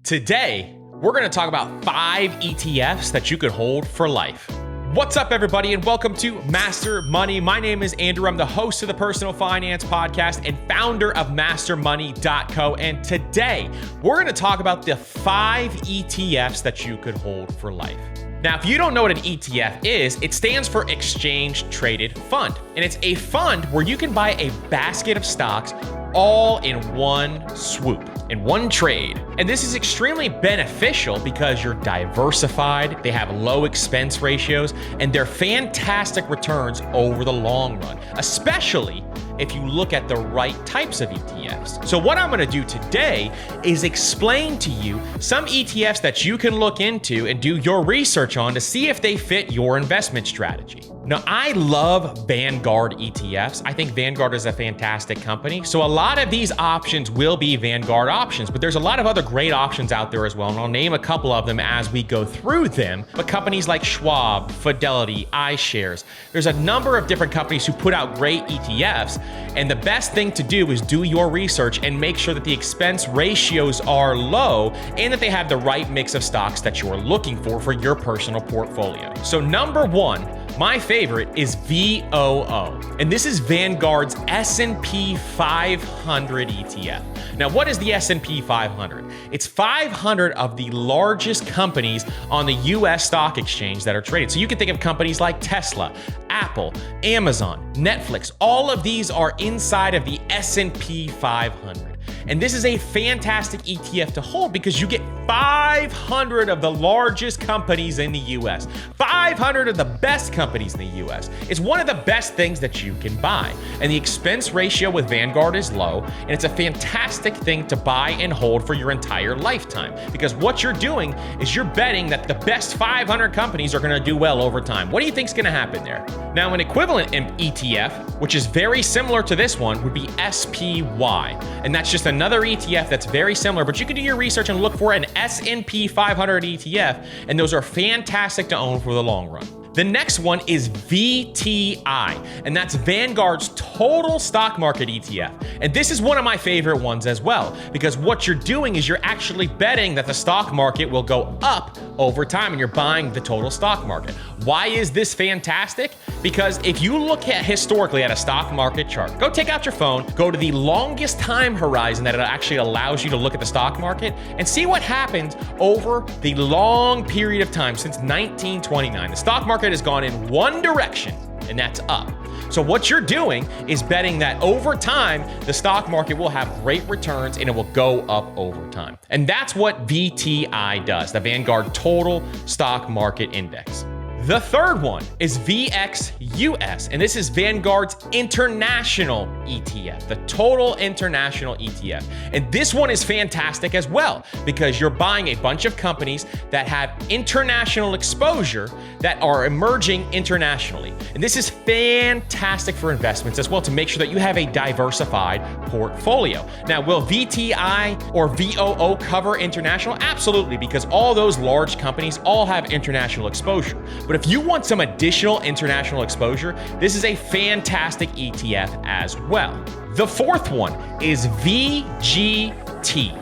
Today, we're going to talk about 5 ETFs that you could hold for life. What's up, everybody, and welcome to Master Money. My name is Andrew. I'm the host of the Personal Finance Podcast and founder of MasterMoney.co. And today, we're going to talk about the 5 ETFs that you could hold for life. Now, if you don't know what an ETF is, it stands for Exchange Traded Fund. And it's a fund where you can buy a basket of stocks all in one swoop, in one trade. And this is extremely beneficial because you're diversified, they have low expense ratios, and they're fantastic returns over the long run, especially if you look at the right types of ETFs. So what I'm gonna do today is explain to you some ETFs that you can look into and do your research on to see if they fit your investment strategy. Now, I love Vanguard ETFs. I think Vanguard is a fantastic company. So a lot of these options will be Vanguard options, but there's a lot of other great options out there as well. And I'll name a couple of them as we go through them. But companies like Schwab, Fidelity, iShares, there's a number of different companies who put out great ETFs. And the best thing to do is do your research and make sure that the expense ratios are low and that they have the right mix of stocks that you're looking for your personal portfolio. So number one, my favorite is VOO, and this is Vanguard's S&P 500 ETF. Now, what is the S&P 500? It's 500 of the largest companies on the US stock exchange that are traded. So you can think of companies like Tesla, Apple, Amazon, Netflix. All of these are inside of the S&P 500. And this is a fantastic ETF to hold because you get 500 of the largest companies in the US, 500 of the best companies in the US. It's one of the best things that you can buy. And the expense ratio with Vanguard is low, and it's a fantastic thing to buy and hold for your entire lifetime. Because what you're doing is you're betting that the best 500 companies are gonna do well over time. What do you think is gonna happen there? Now, an equivalent ETF, which is very similar to this one, would be SPY. And that's just another ETF that's very similar, but you can do your research and look for an S&P 500 ETF, and those are fantastic to own for the long run. The next one is VTI, and that's Vanguard's total stock market ETF. And this is one of my favorite ones as well, because what you're doing is you're actually betting that the stock market will go up over time, and you're buying the total stock market. Why is this fantastic? Because if you look at historically at a stock market chart, go take out your phone, go to the longest time horizon that it actually allows you to look at the stock market and see what happened over the long period of time since 1929. The stock market has gone in one direction, and that's up. So what you're doing is betting that over time, the stock market will have great returns and it will go up over time. And that's what VTI does, the Vanguard Total Stock Market Index. The third one is VXUS, and this is Vanguard's international ETF, the total international ETF. And this one is fantastic as well because you're buying a bunch of companies that have international exposure that are emerging internationally. And this is fantastic for investments as well to make sure that you have a diversified portfolio. Now, will VTI or VOO cover international? Absolutely, because all those large companies all have international exposure. But if you want some additional international exposure, this is a fantastic ETF as well. The fourth one is VGT.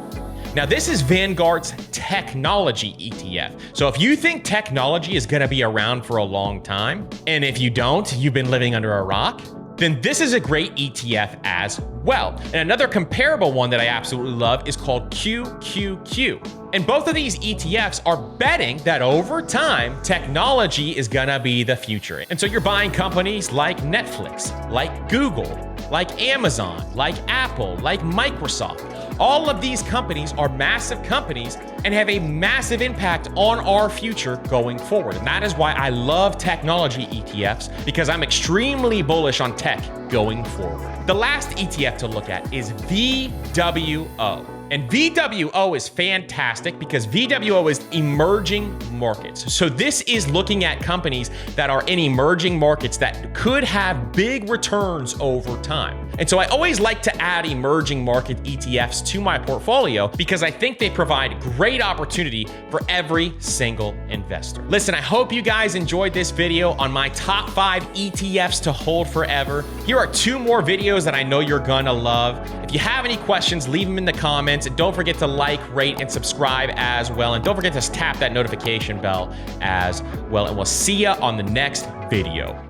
Now, this is Vanguard's technology ETF. So if you think technology is gonna be around for a long time, and if you don't, you've been living under a rock, then this is a great ETF as well. And another comparable one that I absolutely love is called QQQ. And both of these ETFs are betting that over time, technology is gonna be the future. And so you're buying companies like Netflix, like Google, like Amazon, like Apple, like Microsoft. All of these companies are massive companies and have a massive impact on our future going forward. And that is why I love technology ETFs, because I'm extremely bullish on tech going forward. The last ETF to look at is VWO. And VWO is fantastic because VWO is emerging markets. So this is looking at companies that are in emerging markets that could have big returns over time. And so I always like to add emerging market ETFs to my portfolio because I think they provide great opportunity for every single investor. Listen, I hope you guys enjoyed this video on my top 5 ETFs to hold forever. Here are 2 more videos that I know you're gonna love. If you have any questions, leave them in the comments. comments. Don't forget to like, rate, and subscribe as well. And don't forget to tap that notification bell as well. And we'll see you on the next video.